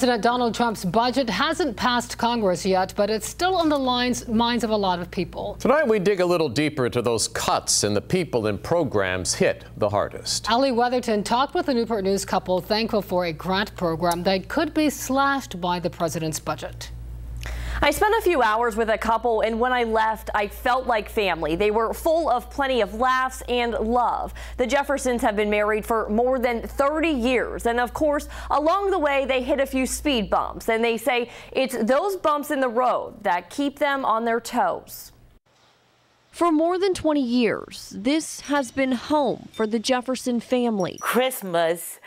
President Donald Trump's budget hasn't passed Congress yet, but it's still on the minds of a lot of people. Tonight we dig a little deeper into those cuts and the people and programs hit the hardest. Ali Weatherton talked with the Newport News couple thankful for a grant program that could be slashed by the president's budget. I spent a few hours with a couple, and when I left, I felt like family. They were full of plenty of laughs and love. The Jeffersons have been married for more than 30 years, and of course, along the way, they hit a few speed bumps, and they say it's those bumps in the road that keep them on their toes. For more than 20 years, this has been home for the Jefferson family. Christmas,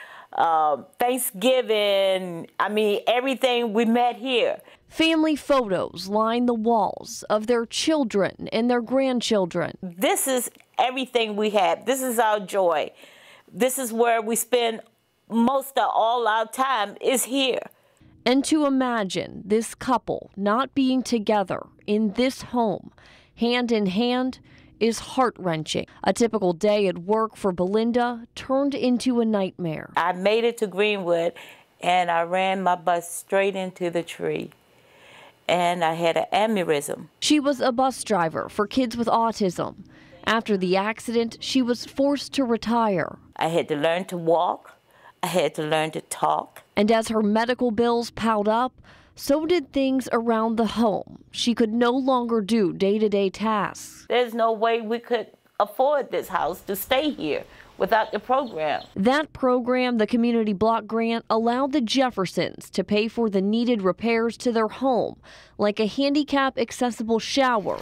Thanksgiving, everything, we met here. Family photos line the walls of their children and their grandchildren. This is everything we have. This is our joy. This is where we spend most of all our time is here. And to imagine this couple not being together in this home, hand in hand, is heart-wrenching. A typical day at work for Belinda turned into a nightmare. I made it to Greenwood, and I ran my bus straight into the tree, and I had an aneurysm. She was a bus driver for kids with autism. After the accident, she was forced to retire. I had to learn to walk. I had to learn to talk. And as her medical bills piled up, so did things around the home. She could no longer do day-to-day tasks. There's no way we could afford this house to stay here without the program. That program, the Community Block Grant, allowed the Jeffersons to pay for the needed repairs to their home, like a handicap-accessible shower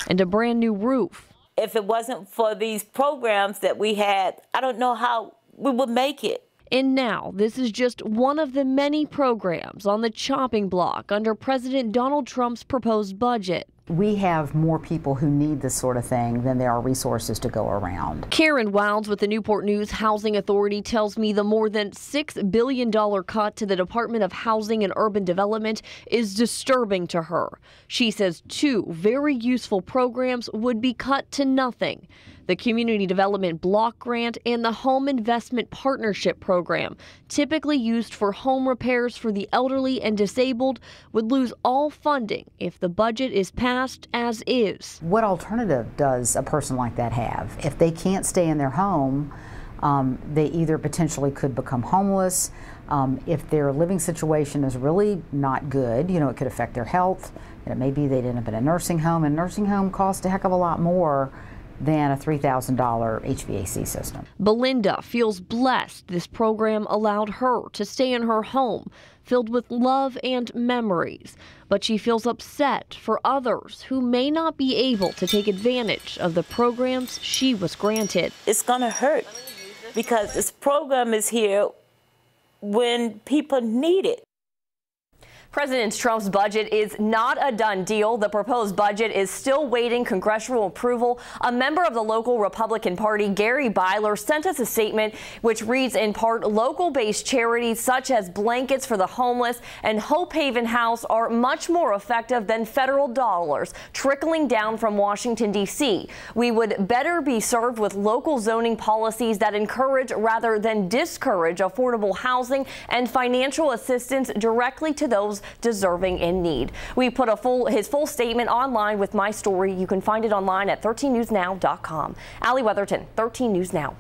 and a brand new roof. If it wasn't for these programs that we had, I don't know how we would make it. And now, this is just one of the many programs on the chopping block under President Donald Trump's proposed budget. We have more people who need this sort of thing than there are resources to go around. Karen Wilds with the Newport News Housing Authority tells me the more than $6 billion cut to the Department of Housing and Urban Development is disturbing to her. She says two very useful programs would be cut to nothing: the Community Development Block Grant and the Home Investment Partnership Program, typically used for home repairs for the elderly and disabled, would lose all funding if the budget is passed as is. What alternative does a person like that have? If they can't stay in their home, they either potentially could become homeless. If their living situation is really not good, it could affect their health. Maybe they'd end up in a nursing home, and nursing home costs a heck of a lot more than a $3,000 HVAC system. Belinda feels blessed this program allowed her to stay in her home, filled with love and memories. But she feels upset for others who may not be able to take advantage of the programs she was granted. It's going to hurt because this program is here when people need it. President Trump's budget is not a done deal. The proposed budget is still waiting congressional approval. A member of the local Republican Party, Gary Byler, sent us a statement which reads in part, local-based charities such as Blankets for the Homeless and Hope Haven House are much more effective than federal dollars trickling down from Washington, D.C. We would better be served with local zoning policies that encourage rather than discourage affordable housing and financial assistance directly to those deserving in need. We put his full statement online with my story. You can find it online at 13newsnow.com. Ali Weatherton, 13 News Now.